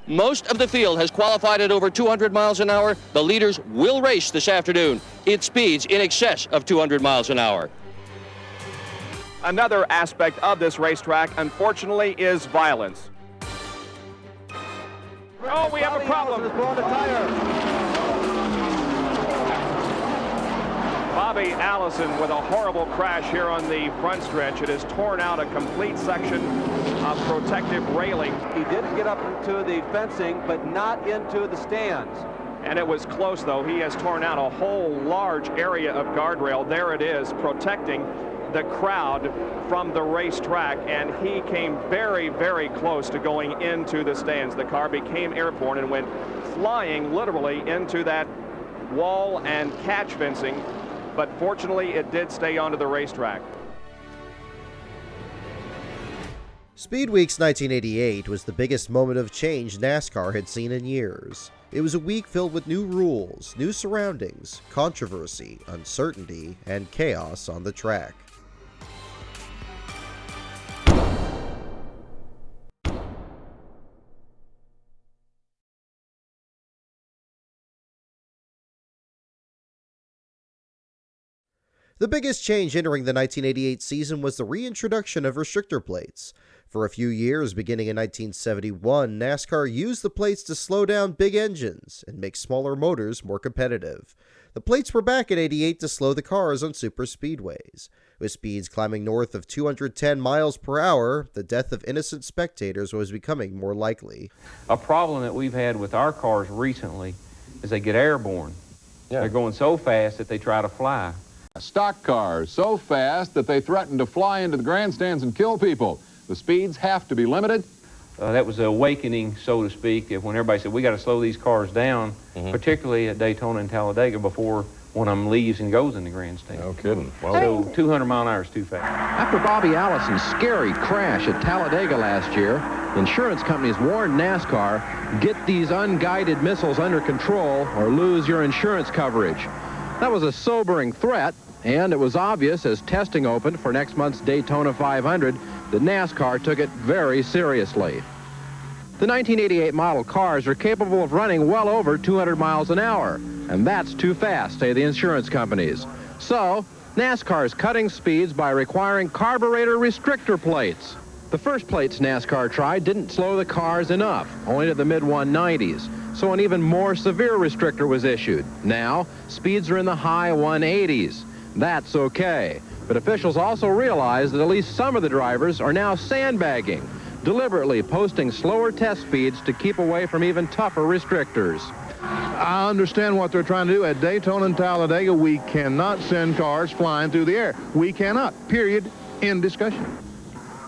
Most of the field has qualified at over 200 miles an hour. The leaders will race this afternoon. It speeds in excess of 200 miles an hour. Another aspect of this racetrack, unfortunately, is violence. Oh, we have a problem. Bobby Allison with a horrible crash here on the front stretch. It has torn out a complete section of protective railing. He did get up into the fencing, but not into the stands. And it was close, though. He has torn out a whole large area of guardrail. There it is, protecting the crowd from the racetrack, and he came very, very close to going into the stands. The car became airborne and went flying literally into that wall and catch fencing, but fortunately it did stay onto the racetrack. Speedweeks 1988 was the biggest moment of change NASCAR had seen in years. It was a week filled with new rules, new surroundings, controversy, uncertainty, and chaos on the track. The biggest change entering the 1988 season was the reintroduction of restrictor plates. For a few years, beginning in 1971, NASCAR used the plates to slow down big engines and make smaller motors more competitive. The plates were back in '88 to slow the cars on super speedways. With speeds climbing north of 210 miles per hour, the death of innocent spectators was becoming more likely. A problem that we've had with our cars recently is they get airborne. They're going so fast that they try to fly. Stock cars so fast that they threaten to fly into the grandstands and kill people. The speeds have to be limited. That was an awakening, so to speak, when everybody said we got to slow these cars down, particularly at Daytona and Talladega before one of them leaves and goes in the grandstand. No kidding. Well, so 200 mile an hour is too fast. After Bobby Allison's scary crash at Talladega last year, insurance companies warned NASCAR, get these unguided missiles under control or lose your insurance coverage. That was a sobering threat, and it was obvious as testing opened for next month's Daytona 500 that NASCAR took it very seriously. The 1988 model cars are capable of running well over 200 miles an hour, and that's too fast, say the insurance companies. So, NASCAR is cutting speeds by requiring carburetor restrictor plates. The first plates NASCAR tried didn't slow the cars enough, only to the mid-190s. So an even more severe restrictor was issued. Now, speeds are in the high 180s. That's okay. But officials also realize that at least some of the drivers are now sandbagging, deliberately posting slower test speeds to keep away from even tougher restrictors. I understand what they're trying to do. At Daytona and Talladega, we cannot send cars flying through the air. We cannot, period, end discussion.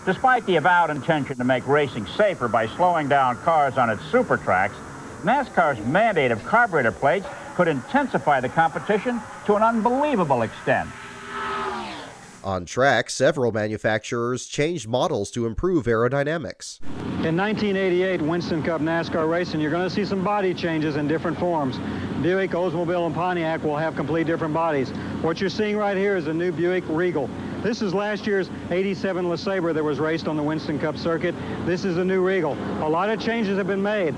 Despite the avowed intention to make racing safer by slowing down cars on its super tracks, NASCAR's mandate of carburetor plates could intensify the competition to an unbelievable extent. On track, several manufacturers changed models to improve aerodynamics. In 1988 Winston Cup NASCAR racing, you're going to see some body changes in different forms. Buick, Oldsmobile, and Pontiac will have complete different bodies. What you're seeing right here is a new Buick Regal. This is last year's '87 LeSabre that was raced on the Winston Cup circuit. This is a new Regal. A lot of changes have been made.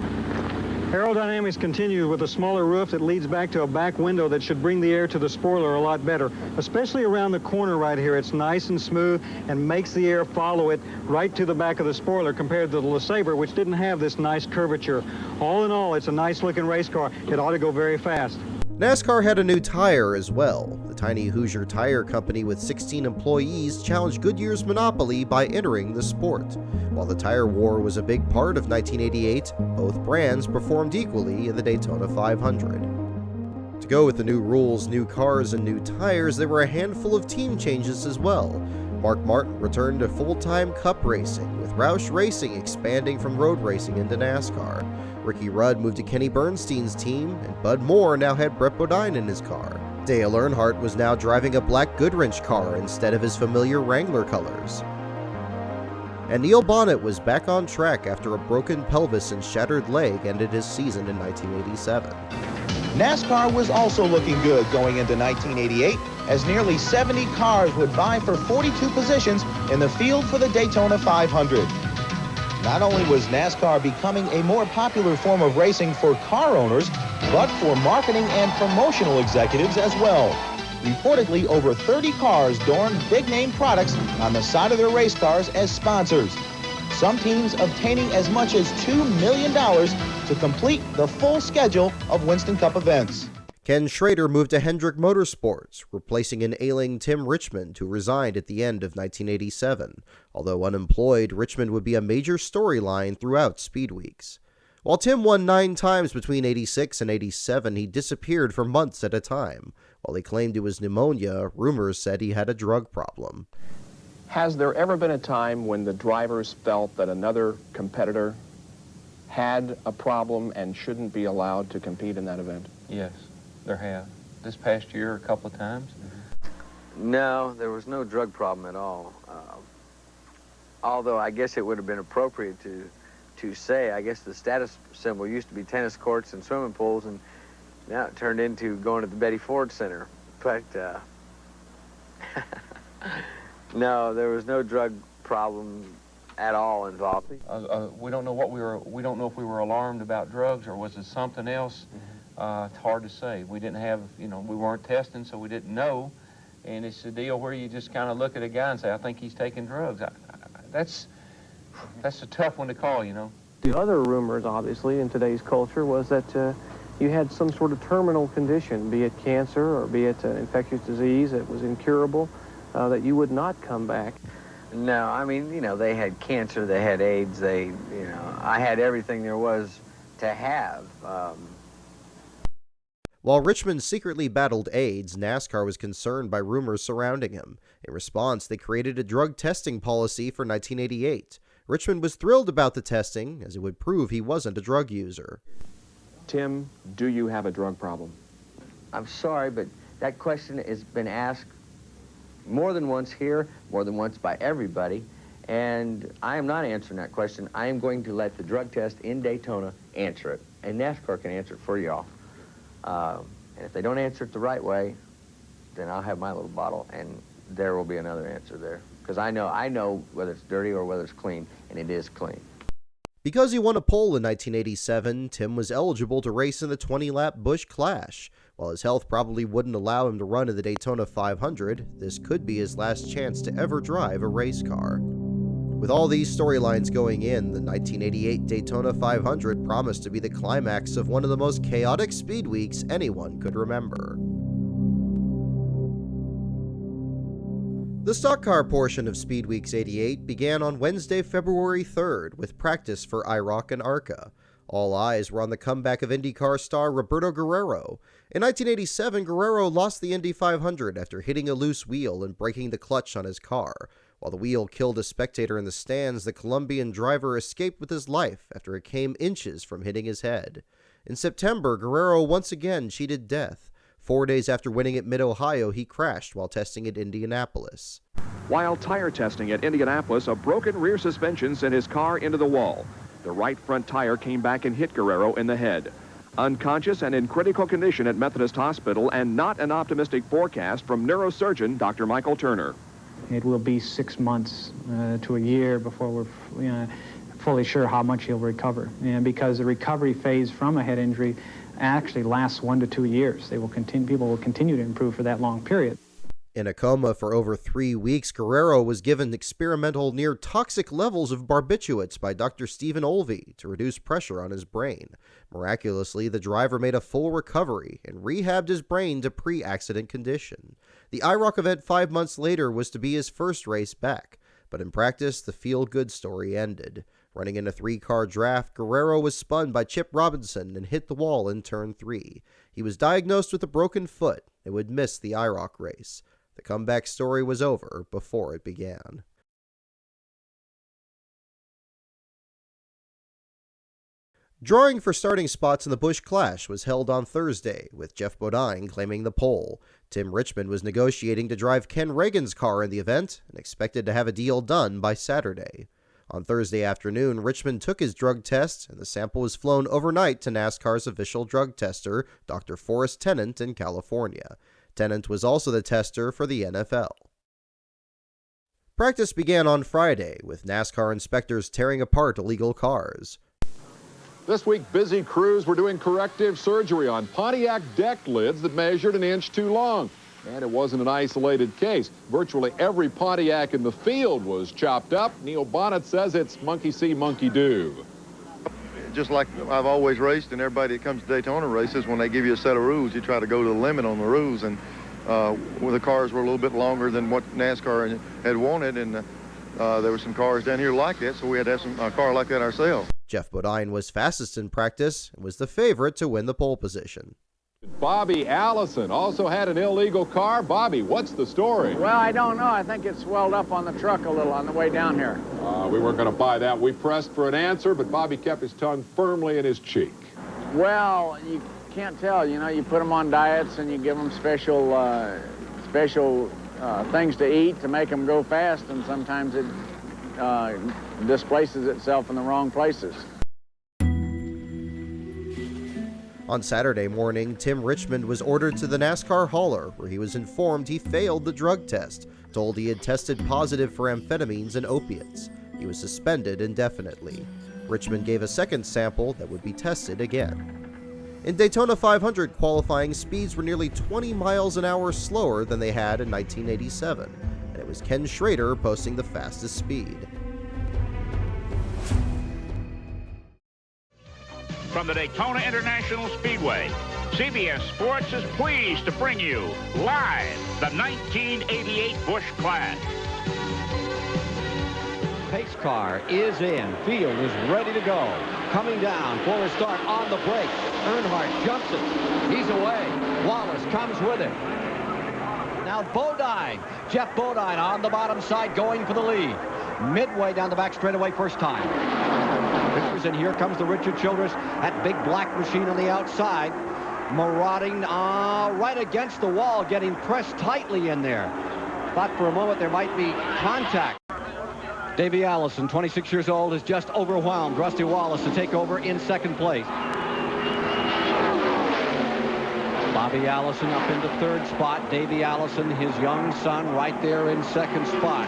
Aerodynamics continues with a smaller roof that leads back to a back window that should bring the air to the spoiler a lot better, especially around the corner right here. It's nice and smooth and makes the air follow it right to the back of the spoiler compared to the LeSabre, which didn't have this nice curvature. All in all, it's a nice looking race car. It ought to go very fast. NASCAR had a new tire as well. The tiny Hoosier Tire Company with 16 employees challenged Goodyear's monopoly by entering the sport. While the tire war was a big part of 1988, both brands performed equally in the Daytona 500. To go with the new rules, new cars, and new tires, there were a handful of team changes as well. Mark Martin returned to full-time Cup racing, with Roush Racing expanding from road racing into NASCAR. Ricky Rudd moved to Kenny Bernstein's team, and Bud Moore now had Brett Bodine in his car. Dale Earnhardt was now driving a black Goodwrench car instead of his familiar Wrangler colors. And Neil Bonnett was back on track after a broken pelvis and shattered leg ended his season in 1987. NASCAR was also looking good going into 1988, as nearly 70 cars would vie for 42 positions in the field for the Daytona 500. Not only was NASCAR becoming a more popular form of racing for car owners, but for marketing and promotional executives as well. Reportedly, over 30 cars adorned big-name products on the side of their race cars as sponsors. Some teams obtaining as much as $2 million to complete the full schedule of Winston Cup events. Ken Schrader moved to Hendrick Motorsports, replacing an ailing Tim Richmond who resigned at the end of 1987. Although unemployed, Richmond would be a major storyline throughout Speedweeks. While Tim won 9 times between 86 and 87, he disappeared for months at a time. While he claimed it was pneumonia, rumors said he had a drug problem. Has there ever been a time when the drivers felt that another competitor had a problem and shouldn't be allowed to compete in that event? Yes, there have. This past year, a couple of times. No, there was no drug problem at all. Although I guess it would have been appropriate to say, I guess the status symbol used to be tennis courts and swimming pools, and now it turned into going to the Betty Ford Center. But no, there was no drug problem at all involved. We don't know what we don't know if we were alarmed about drugs or was it something else. It's hard to say. We didn't have, we weren't testing, so we didn't know. And it's a deal where you just kind of look at a guy and say, I think he's taking drugs. That's a tough one to call, The other rumors, obviously, in today's culture was that you had some sort of terminal condition, be it cancer or be it infectious disease that was incurable, that you would not come back. No, I mean, they had cancer, they had AIDS, I had everything there was to have. While Richmond secretly battled AIDS, NASCAR was concerned by rumors surrounding him. In response, they created a drug testing policy for 1988. Richmond was thrilled about the testing, as it would prove he wasn't a drug user. Tim, do you have a drug problem? I'm sorry, but that question has been asked more than once here, more than once by everybody, and I am not answering that question. I am going to let the drug test in Daytona answer it, and NASCAR can answer it for y'all. And if they don't answer it the right way, then I'll have my little bottle, and there will be another answer there. Because I know whether it's dirty or whether it's clean, and it is clean. Because he won a pole in 1987, Tim was eligible to race in the 20-lap Busch Clash. While his health probably wouldn't allow him to run in the Daytona 500, this could be his last chance to ever drive a race car. With all these storylines going in, the 1988 Daytona 500 promised to be the climax of one of the most chaotic speed weeks anyone could remember. The stock car portion of Speedweeks 88 began on Wednesday, February 3rd, with practice for IROC and ARCA. All eyes were on the comeback of IndyCar star Roberto Guerrero. In 1987, Guerrero lost the Indy 500 after hitting a loose wheel and breaking the clutch on his car. While the wheel killed a spectator in the stands, the Colombian driver escaped with his life after it came inches from hitting his head. In September, Guerrero once again cheated death. 4 days after winning at Mid-Ohio, he crashed while testing at Indianapolis. While tire testing at Indianapolis, a broken rear suspension sent his car into the wall. The right front tire came back and hit Guerrero in the head. Unconscious and in critical condition at Methodist Hospital, and not an optimistic forecast from neurosurgeon Dr. Michael Turner. It will be 6 months to a year before we're fully sure how much he'll recover. And because the recovery phase from a head injury actually lasts 1 to 2 years. People will continue to improve for that long period. In a coma for over 3 weeks, Guerrero was given experimental near-toxic levels of barbiturates by Dr. Stephen Olvey to reduce pressure on his brain. Miraculously, the driver made a full recovery and rehabbed his brain to pre-accident condition. The IROC event 5 months later was to be his first race back, but in practice, the feel-good story ended. Running in a 3-car draft, Guerrero was spun by Chip Robinson and hit the wall in turn 3. He was diagnosed with a broken foot and would miss the IROC race. The comeback story was over before it began. Drawing for starting spots in the Busch Clash was held on Thursday, with Jeff Bodine claiming the pole. Tim Richmond was negotiating to drive Ken Reagan's car in the event and expected to have a deal done by Saturday. On Thursday afternoon, Richmond took his drug test, and the sample was flown overnight to NASCAR's official drug tester, Dr. Forrest Tennant, in California. Tennant was also the tester for the NFL. Practice began on Friday, with NASCAR inspectors tearing apart illegal cars. This week, busy crews were doing corrective surgery on Pontiac deck lids that measured an inch too long. And it wasn't an isolated case. Virtually every Pontiac in the field was chopped up. Neil Bonnett says it's monkey see, monkey do. Just like I've always raced, and everybody that comes to Daytona races, when they give you a set of rules, you try to go to the limit on the rules. And well, the cars were a little bit longer than what NASCAR had wanted, and there were some cars down here like that, so we had to have a car like that ourselves. Jeff Bodine was fastest in practice and was the favorite to win the pole position. Bobby Allison also had an illegal car. Bobby, what's the story? Well, I don't know. I think it swelled up on the truck a little on the way down here. We weren't going to buy that. We pressed for an answer, but Bobby kept his tongue firmly in his cheek. Well, you can't tell. You know, you put them on diets and you give them special things to eat to make them go fast, and sometimes it displaces itself in the wrong places. On Saturday morning, Tim Richmond was ordered to the NASCAR hauler, where he was informed he failed the drug test, told he had tested positive for amphetamines and opiates. He was suspended indefinitely. Richmond gave a second sample that would be tested again. In Daytona 500, qualifying speeds were nearly 20 miles an hour slower than they had in 1987, and it was Ken Schrader posting the fastest speed. From the Daytona International Speedway, CBS Sports is pleased to bring you live the 1988 Busch Clash. Pace car is in. Field is ready to go. Coming down for a start on the break. Earnhardt jumps it. He's away. Wallace comes with him. Now Bodine. Jeff Bodine on the bottom side going for the lead. Midway down the back straightaway first time. And here comes the Richard Childress, that big black machine on the outside. Marauding right against the wall, getting pressed tightly in there. Thought for a moment there might be contact. Davey Allison, 26 years old, has just overwhelmed Rusty Wallace to take over in second place. Bobby Allison up into third spot. Davey Allison, his young son, right there in second spot.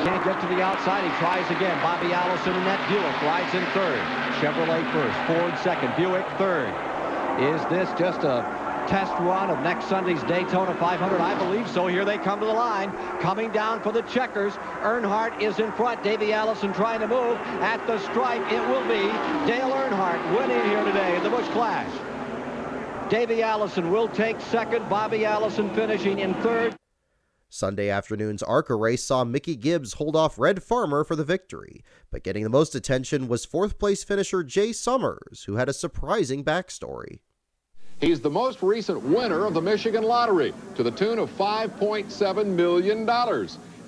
Can't get to the outside. He tries again. Bobby Allison and that Buick rides in third. Chevrolet first. Ford second. Buick third. Is this just a test run of next Sunday's Daytona 500? I believe so. Here they come to the line. Coming down for the checkers. Earnhardt is in front. Davey Allison trying to move. At the stripe, it will be Dale Earnhardt winning here today in the Busch Clash. Davey Allison will take second. Bobby Allison finishing in third. Sunday afternoon's ARCA race saw Mickey Gibbs hold off Red Farmer for the victory, but getting the most attention was fourth-place finisher Jay Summers, who had a surprising backstory. He's the most recent winner of the Michigan Lottery, to the tune of $5.7 million.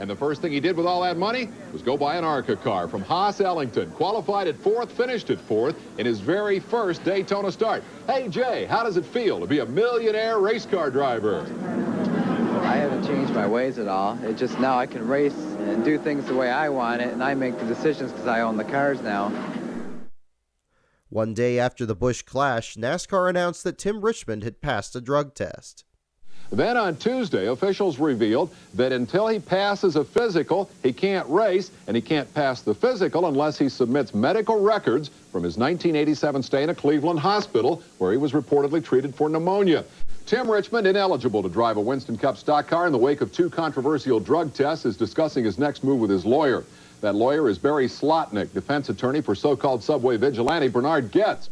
And the first thing he did with all that money was go buy an ARCA car from Haas Ellington. Qualified at fourth, finished at fourth in his very first Daytona start. Hey, Jay, how does it feel to be a millionaire race car driver? I haven't changed my ways at all. It just now I can race and do things the way I want it, and I make the decisions because I own the cars now. One day after the Busch Clash, NASCAR announced that Tim Richmond had passed a drug test. Then on Tuesday, officials revealed that until he passes a physical, he can't race, and he can't pass the physical unless he submits medical records from his 1987 stay in a Cleveland hospital where he was reportedly treated for pneumonia. Tim Richmond, ineligible to drive a Winston Cup stock car in the wake of two controversial drug tests, is discussing his next move with his lawyer. That lawyer is Barry Slotnick, defense attorney for so-called subway vigilante Bernard Goetz.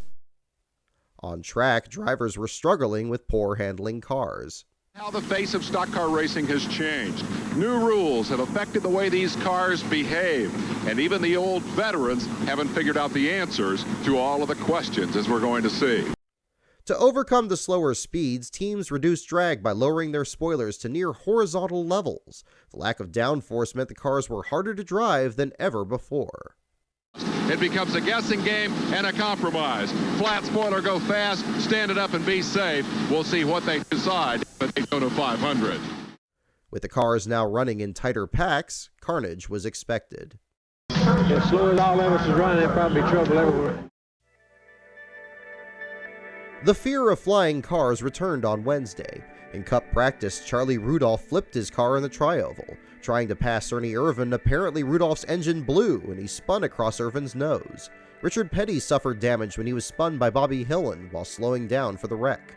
On track, drivers were struggling with poor handling cars. How the face of stock car racing has changed. New rules have affected the way these cars behave, and even the old veterans haven't figured out the answers to all of the questions, as we're going to see. To overcome the slower speeds, teams reduced drag by lowering their spoilers to near horizontal levels. The lack of downforce meant the cars were harder to drive than ever before. It becomes a guessing game and a compromise. Flat spoiler, go fast, stand it up and be safe. We'll see what they decide at Daytona 500. With the cars now running in tighter packs, carnage was expected. As slow as all of us is running, there'll probably be trouble everywhere. The fear of flying cars returned on Wednesday. In Cup practice, Charlie Rudolph flipped his car in the tri-oval. Trying to pass Ernie Irvan, apparently Rudolph's engine blew and he spun across Irvan's nose. Richard Petty suffered damage when he was spun by Bobby Hillen while slowing down for the wreck.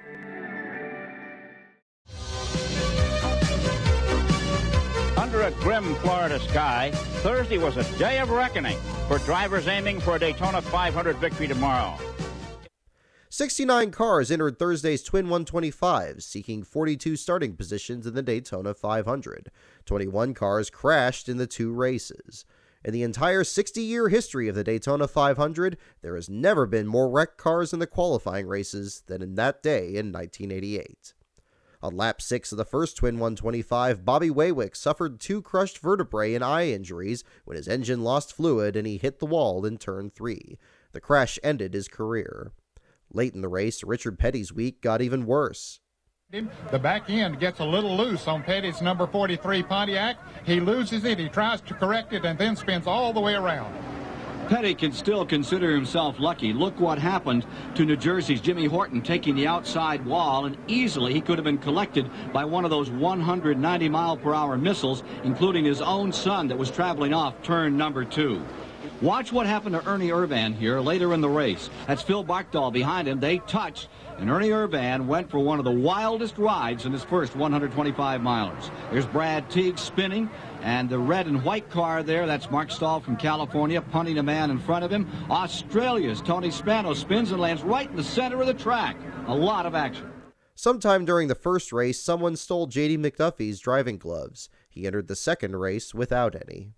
Under a grim Florida sky, Thursday was a day of reckoning for drivers aiming for a Daytona 500 victory tomorrow. 69 cars entered Thursday's Twin 125s, seeking 42 starting positions in the Daytona 500. 21 cars crashed in the two races. In the entire 60-year history of the Daytona 500, there has never been more wrecked cars in the qualifying races than in that day in 1988. On lap 6 of the first Twin 125, Bobby Waywick suffered 2 crushed vertebrae and eye injuries when his engine lost fluid and he hit the wall in turn 3. The crash ended his career. Late in the race, Richard Petty's week got even worse. The back end gets a little loose on Petty's number 43 Pontiac. He loses it, he tries to correct it, and then spins all the way around. Petty can still consider himself lucky. Look what happened to New Jersey's Jimmy Horton taking the outside wall, and easily he could have been collected by one of those 190-mile-per-hour missiles, including his own son that was traveling off turn number 2. Watch what happened to Ernie Irvan here later in the race. That's Phil Barkdahl behind him. They touched, and Ernie Irvan went for one of the wildest rides in his first 125 milers. There's Brad Teague spinning, and the red and white car there, that's Mark Stahl from California, punting a man in front of him. Australia's Tony Spano spins and lands right in the center of the track. A lot of action. Sometime during the first race, someone stole J.D. McDuffie's driving gloves. He entered the second race without any.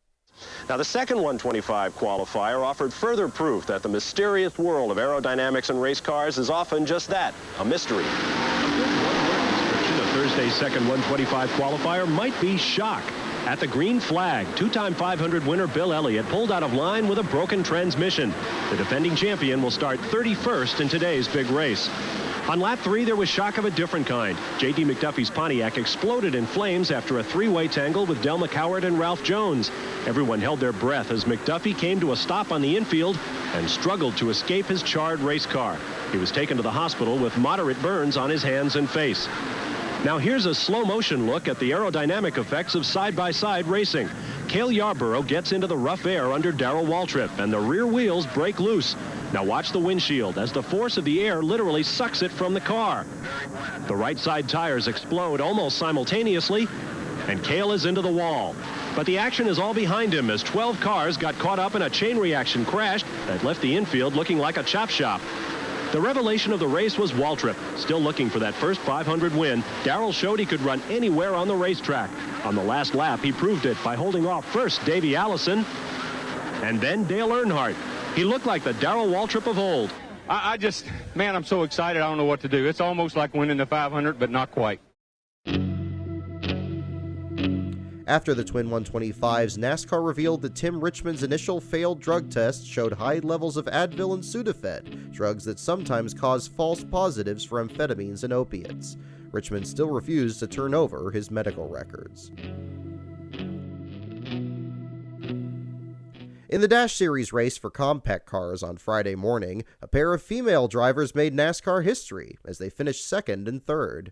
Now, the second 125 qualifier offered further proof that the mysterious world of aerodynamics and race cars is often just that, a mystery. The Thursday's second 125 qualifier might be shock. At the green flag, two-time 500 winner Bill Elliott pulled out of line with a broken transmission. The defending champion will start 31st in today's big race. On lap 3, there was shock of a different kind. J.D. McDuffie's Pontiac exploded in flames after a three-way tangle with Del McCoward and Ralph Jones. Everyone held their breath as McDuffie came to a stop on the infield and struggled to escape his charred race car. He was taken to the hospital with moderate burns on his hands and face. Now here's a slow-motion look at the aerodynamic effects of side-by-side racing. Cale Yarborough gets into the rough air under Darrell Waltrip, and the rear wheels break loose. Now watch the windshield as the force of the air literally sucks it from the car. The right side tires explode almost simultaneously, and Cale is into the wall. But the action is all behind him as 12 cars got caught up in a chain reaction crash that left the infield looking like a chop shop. The revelation of the race was Waltrip. Still looking for that first 500 win, Darrell showed he could run anywhere on the racetrack. On the last lap, he proved it by holding off first Davey Allison and then Dale Earnhardt. He looked like the Darrell Waltrip of old. Man, I'm so excited, I don't know what to do. It's almost like winning the 500, but not quite. After the Twin 125s, NASCAR revealed that Tim Richmond's initial failed drug test showed high levels of Advil and Sudafed, drugs that sometimes cause false positives for amphetamines and opiates. Richmond still refused to turn over his medical records. In the Dash Series race for compact cars on Friday morning, a pair of female drivers made NASCAR history as they finished second and third.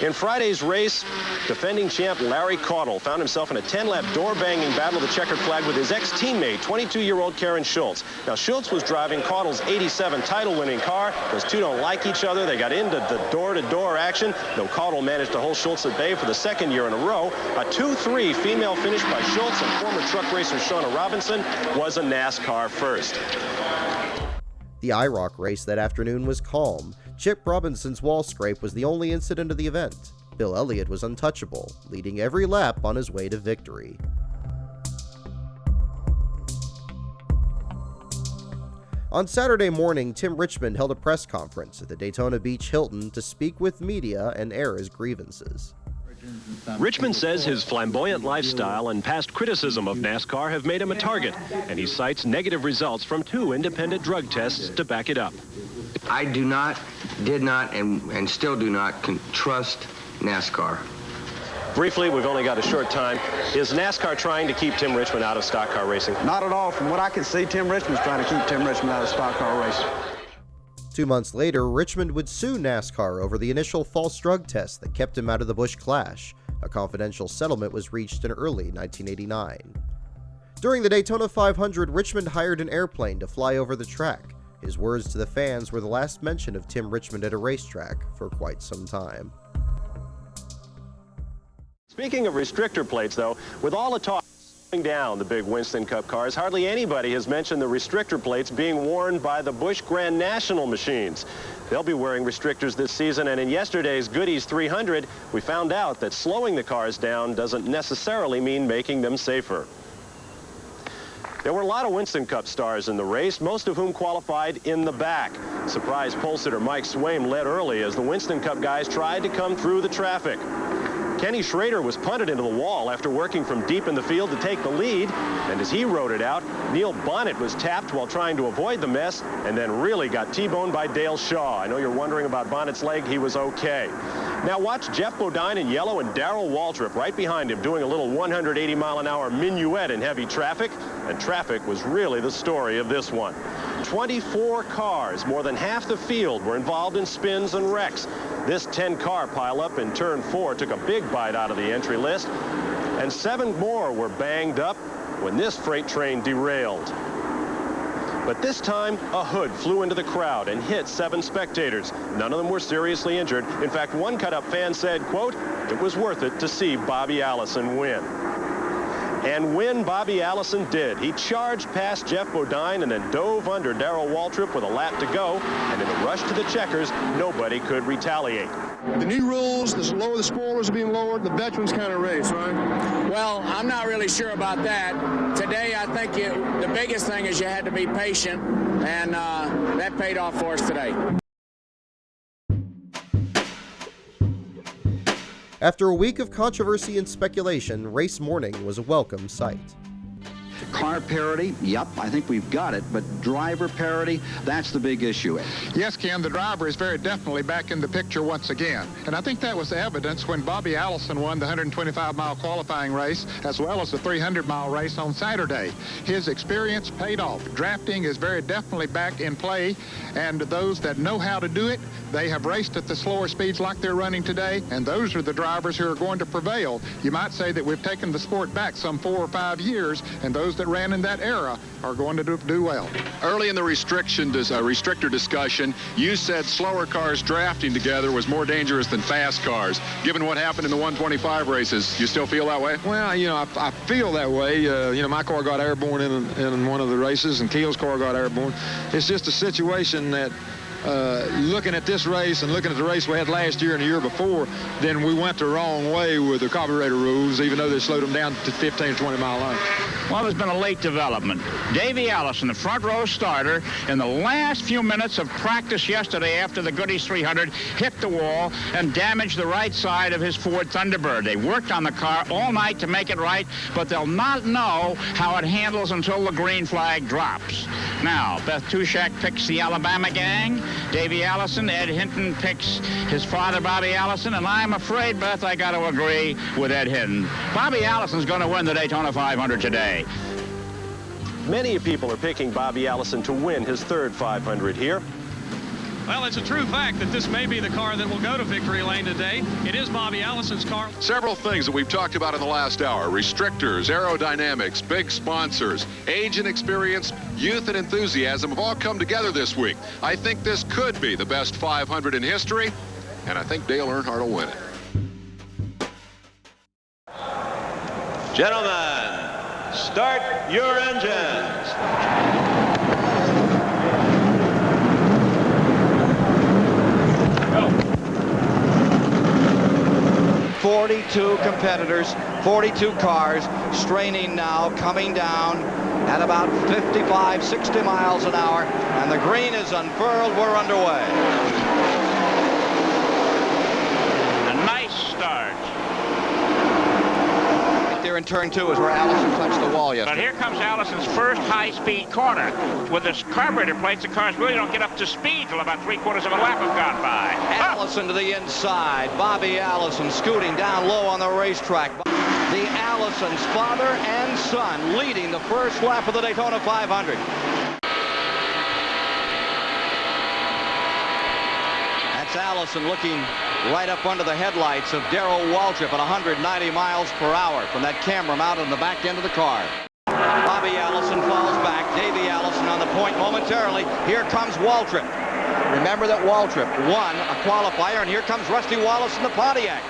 In Friday's race, defending champ Larry Caudle found himself in a 10-lap door-banging battle of the checkered flag with his ex-teammate, 22-year-old Karen Schultz. Now, Schultz was driving Caudle's '87 title-winning car. Those two don't like each other. They got into the door-to-door action, though Caudle managed to hold Schultz at bay for the second year in a row. A 2-3 female finish by Schultz and former truck racer Shauna Robinson was a NASCAR first. The IROC race that afternoon was calm. Chip Robinson's wall scrape was the only incident of the event. Bill Elliott was untouchable, leading every lap on his way to victory. On Saturday morning, Tim Richmond held a press conference at the Daytona Beach Hilton to speak with media and air his grievances. Richmond says his flamboyant lifestyle and past criticism of NASCAR have made him a target, and he cites negative results from 2 independent drug tests to back it up. I did not, and still do not trust NASCAR. Briefly, we've only got a short time. Is NASCAR trying to keep Tim Richmond out of stock car racing? Not at all. From what I can see, Tim Richmond's trying to keep Tim Richmond out of stock car racing. 2 months later, Richmond would sue NASCAR over the initial false drug test that kept him out of the Busch Clash. A confidential settlement was reached in early 1989. During the Daytona 500, Richmond hired an airplane to fly over the track. His words to the fans were the last mention of Tim Richmond at a racetrack for quite some time. Speaking of restrictor plates, though, with all the talk down the big Winston Cup cars, hardly anybody has mentioned the restrictor plates being worn by the Busch Grand National machines. They'll be wearing restrictors this season, and in yesterday's Goodies 300, we found out that slowing the cars down doesn't necessarily mean making them safer. There were a lot of Winston Cup stars in the race, most of whom qualified in the back. Surprise pole sitter Mike Swaim led early as the Winston Cup guys tried to come through the traffic. Kenny Schrader was punted into the wall after working from deep in the field to take the lead, and as he rode it out, Neil Bonnett was tapped while trying to avoid the mess and then really got T-boned by Dale Shaw. I know you're wondering about Bonnett's leg. He was okay. Now watch Jeff Bodine in yellow and Darrell Waltrip right behind him doing a little 180-mile-an-hour minuet in heavy traffic, and traffic was really the story of this one. 24 cars, more than half the field, were involved in spins and wrecks. This 10-car pileup in turn 4 took a big bite out of the entry list, and 7 more were banged up when this freight train derailed. But this time, a hood flew into the crowd and hit 7 spectators. None of them were seriously injured. In fact, one cut-up fan said, quote, "It was worth it to see Bobby Allison win." And win Bobby Allison did. He charged past Jeff Bodine and then dove under Darrell Waltrip with a lap to go, and in the rush to the checkers, nobody could retaliate. The new rules, the spoilers are being lowered, the veterans kind of race, right? Well, I'm not really sure about that. Today, I think the biggest thing is you had to be patient, and that paid off for us today. After a week of controversy and speculation, race morning was a welcome sight. Car parity, yep, I think we've got it, but driver parity, that's the big issue. Yes, Ken, the driver is very definitely back in the picture once again. And I think that was evidence when Bobby Allison won the 125-mile qualifying race, as well as the 300-mile race on Saturday. His experience paid off. Drafting is very definitely back in play, and those that know how to do it, they have raced at the slower speeds like they're running today, and those are the drivers who are going to prevail. You might say that we've taken the sport back some 4 or 5 years, and those that ran in that era are going to do well. Early in the restrictor discussion, you said slower cars drafting together was more dangerous than fast cars. Given what happened in the 125 races, you still feel that way? Well, I feel that way. My car got airborne in one of the races, and Keel's car got airborne. It's just a situation that looking at this race and looking at the race we had last year and the year before, then we went the wrong way with the carburetor rules, even though they slowed them down to 15 or 20 mile line. Well, there's been a late development. Davey Allison, the front row starter, in the last few minutes of practice yesterday after the Goodies 300, hit the wall and damaged the right side of his Ford Thunderbird. They worked on the car all night to make it right, but they'll not know how it handles until the green flag drops. Now, Beth Tushak picks the Alabama gang. Davey Allison, Ed Hinton picks his father, Bobby Allison, and I'm afraid, Beth, I got to agree with Ed Hinton. Bobby Allison's going to win the Daytona 500 today. Many people are picking Bobby Allison to win his 3rd 500 here. Well, it's a true fact that this may be the car that will go to victory lane today. It is Bobby Allison's car. Several things that we've talked about in the last hour: restrictors, aerodynamics, big sponsors, age and experience, youth and enthusiasm have all come together this week. I think this could be the best 500 in history, and I think Dale Earnhardt will win it. Gentlemen, start your engines. 42 competitors, 42 cars, straining now, coming down at about 55, 60 miles an hour, and the green is unfurled. We're underway. A nice start. Right there in turn 2 is where Allison touched the wall yesterday. But here comes Allison's first high-speed corner. With his carburetor plates, the cars really don't get up to speed till about 3/4 of a lap have gone by. Allison to the inside. Bobby Allison scooting down low on the racetrack. The Allisons, father and son, leading the first lap of the Daytona 500. That's Allison looking right up under the headlights of Darrell Waltrip at 190 miles per hour from that camera mounted on the back end of the car. Bobby Allison falls back. Davey Allison on the point momentarily. Here comes Waltrip. Remember that Waltrip won a qualifier, and here comes Rusty Wallace in the Pontiac,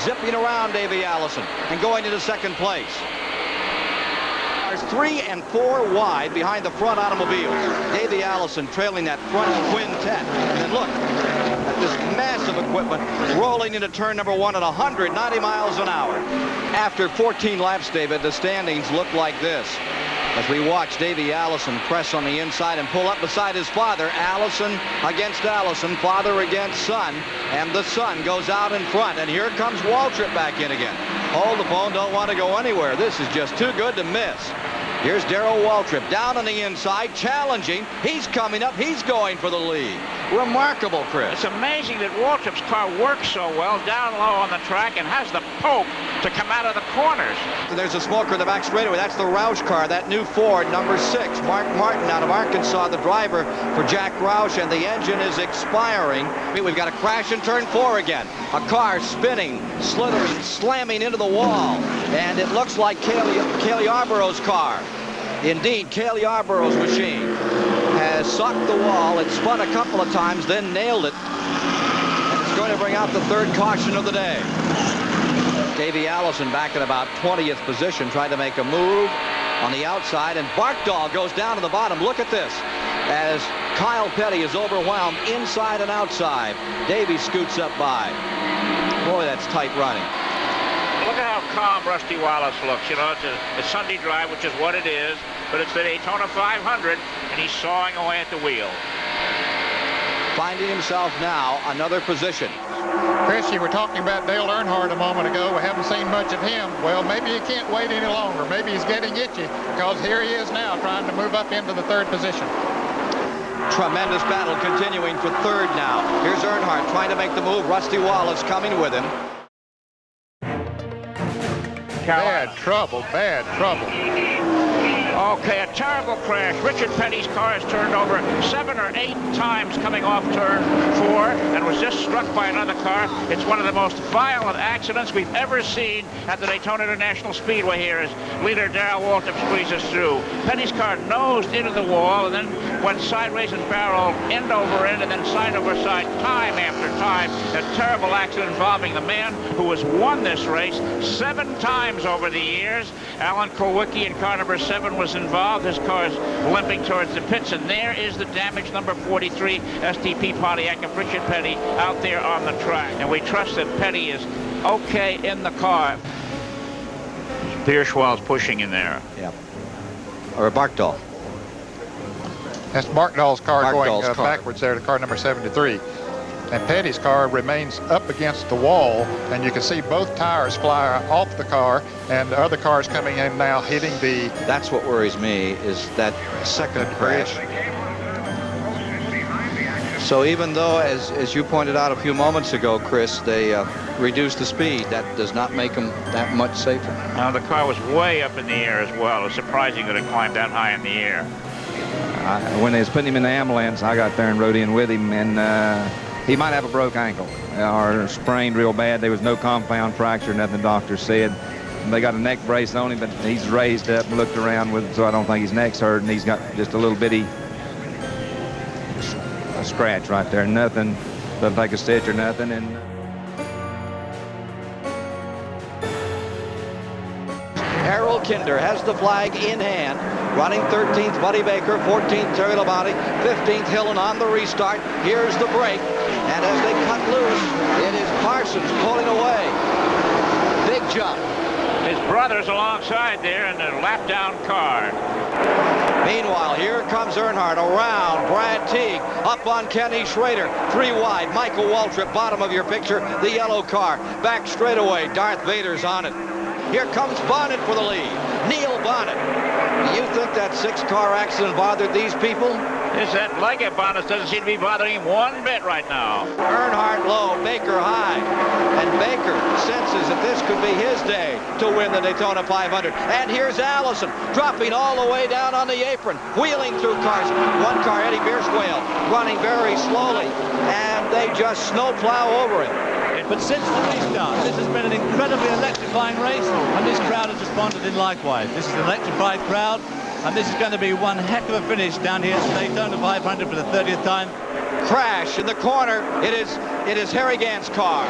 zipping around Davey Allison and going into second place. Cars 3 and 4 wide behind the front automobiles. Davey Allison trailing that front quintet. And then look at this massive equipment rolling into turn number 1 at 190 miles an hour. After 14 laps, David, the standings look like this. As we watch Davey Allison press on the inside and pull up beside his father. Allison against Allison, father against son, and the son goes out in front. And here comes Waltrip back in again. Hold the phone, don't want to go anywhere. This is just too good to miss. Here's Darrell Waltrip down on the inside, challenging. He's coming up. He's going for the lead. Remarkable, Chris. It's amazing that Waltrip's car works so well down low on the track and has the poke to come out of the corners. There's a smoker in the back straightaway. That's the Roush car, that new Ford, number 6. Mark Martin out of Arkansas, the driver for Jack Roush, and the engine is expiring. We've got a crash in turn 4 again. A car spinning, slithering, slamming into the wall. And it looks like Cale Yarborough's car. Indeed, Cale Yarborough's machine has sucked the wall. It spun a couple of times, then nailed it. And it's going to bring out the third caution of the day. Davey Allison back at about 20th position, trying to make a move on the outside, and Barkdahl goes down to the bottom. Look at this. As Kyle Petty is overwhelmed inside and outside, Davey scoots up by. Boy, that's tight running. Look at how calm Rusty Wallace looks. You know, it's a Sunday drive, which is what it is, but it's the Daytona 500, and he's sawing away at the wheel. Finding himself now another position. Chris, you were talking about Dale Earnhardt a moment ago. We haven't seen much of him. Well, maybe he can't wait any longer. Maybe he's getting itchy, because here he is now trying to move up into the third position. Tremendous battle continuing for third now. Here's Earnhardt trying to make the move. Rusty Wallace coming with him. Bad trouble, bad trouble. Okay, a terrible crash. Richard Petty's car has turned over 7 or 8 times coming off turn 4 and was just struck by another car. It's one of the most violent accidents we've ever seen at the Daytona International Speedway here as leader Darrell Waltrip squeezes through. Petty's car nosed into the wall and then went sideways and barreled end over end and then side over side time after time. A terrible accident involving the man who has won this race 7 times over the years. Alan Kulwicki in car number 7 was involved. His car is limping towards the pits, and there is the damaged number 43 STP Pontiac of Richard Petty out there on the track. And we trust that Petty is okay in the car. Pierschwald's pushing in there. Yeah. Or Barkdahl. That's Barkdahl's car going backwards there to car number 73. And Petty's car remains up against the wall, and you can see both tires fly off the car, and the other cars coming in now hitting the... That's what worries me, is that second crash. So even though, as you pointed out a few moments ago, Chris, they reduced the speed, that does not make them that much safer. Now, the car was way up in the air as well. It's surprising that it climbed that high in the air. When they was putting him in the ambulance, I got there and rode in with him, and he might have a broke ankle or sprained real bad. There was no compound fracture, nothing the doctor said. And they got a neck brace on him, but he's raised up and looked around with it, so I don't think his neck's hurt, and he's got just a little bitty scratch right there. Nothing, doesn't take a stitch or nothing. And Harold Kinder has the flag in hand. Running 13th, Buddy Baker. 14th, Terry Labonte. 15th, Hillen on the restart. Here's the break. And as they cut loose, it is Parsons pulling away. Big jump. His brother's alongside there in the lap-down car. Meanwhile, here comes Earnhardt around Brad Teague, up on Kenny Schrader, 3 wide. Michael Waltrip, bottom of your picture, the yellow car. Back straightaway, Darth Vader's on it. Here comes Bonnett for the lead. Neil Bonnett. Do you think that 6-car accident bothered these people? It's that Liga Bonnett doesn't seem to be bothering him one bit right now. Earnhardt low, Baker high. And Baker senses that this could be his day to win the Daytona 500. And here's Allison dropping all the way down on the apron, wheeling through cars. One car, Eddie Bierswale, running very slowly. And they just snowplow over him. It But since the restart, this has been an incredibly electrifying race, and this crowd has responded in likewise. This is an electrified crowd, and this is going to be one heck of a finish down here at Daytona 500 for the 30th time. Crash in the corner. It is Harry Gant's car.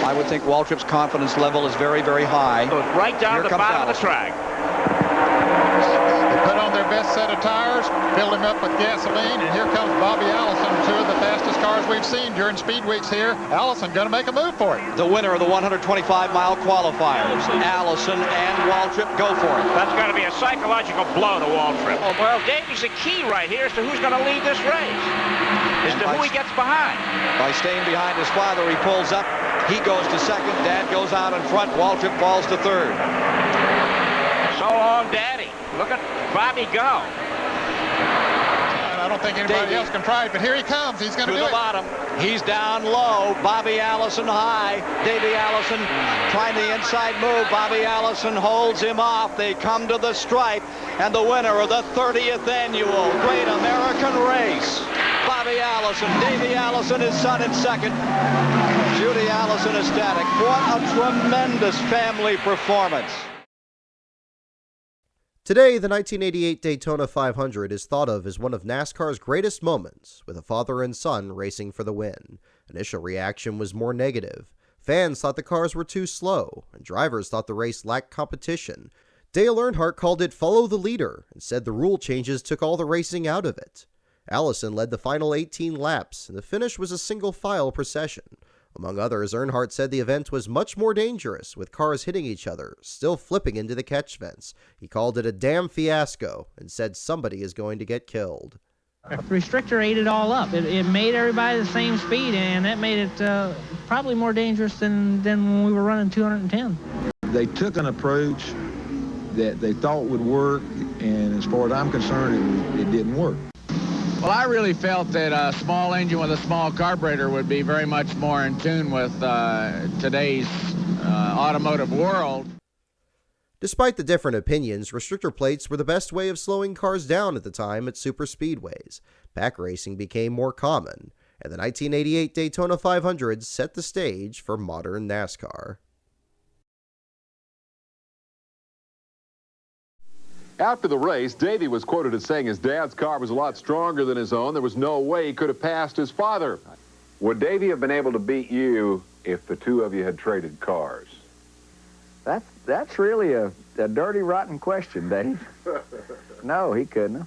I would think Waltrip's confidence level is very, very high. Goes right down the bottom of the track. They put on their best set of tires, filled him up with gasoline, and here comes Bobby Allison, two of the fastest cars we've seen during Speedweeks here. Allison going to make a move for it. The winner of the 125-mile qualifier. Allison and Waltrip go for it. That's going to be a psychological blow to Waltrip. Oh, well, Davey's the key right here as to who's going to lead this race, as to who he gets behind. By staying behind his father, he pulls up. He goes to second. Dad goes out in front. Waltrip falls to third. So long, Daddy. Look at Bobby go. I don't think anybody else can try it, but here he comes. He's going to do it. To the bottom. He's down low. Bobby Allison high. Davey Allison trying the inside move. Bobby Allison holds him off. They come to the stripe, and the winner of the 30th annual Great American Race, Bobby Allison. Davey Allison, his son, in second. Judy Allison ecstatic. What a tremendous family performance. Today, the 1988 Daytona 500 is thought of as one of NASCAR's greatest moments, with a father and son racing for the win. Initial reaction was more negative. Fans thought the cars were too slow, and drivers thought the race lacked competition. Dale Earnhardt called it follow the leader, and said the rule changes took all the racing out of it. Allison led the final 18 laps, and the finish was a single-file procession. Among others, Earnhardt said the event was much more dangerous, with cars hitting each other, still flipping into the catch vents. He called it a damn fiasco, and said somebody is going to get killed. The restrictor ate it all up. It made everybody the same speed, and that made it probably more dangerous than when we were running 210. They took an approach that they thought would work, and as far as I'm concerned, it didn't work. Well, I really felt that a small engine with a small carburetor would be very much more in tune with today's automotive world. Despite the different opinions, restrictor plates were the best way of slowing cars down at the time at super speedways. Pack racing became more common, and the 1988 Daytona 500 set the stage for modern NASCAR. After the race, Davey was quoted as saying his dad's car was a lot stronger than his own. There was no way he could have passed his father. Would Davey have been able to beat you if the two of you had traded cars? That's really a dirty, rotten question, Dave. No, he couldn't have.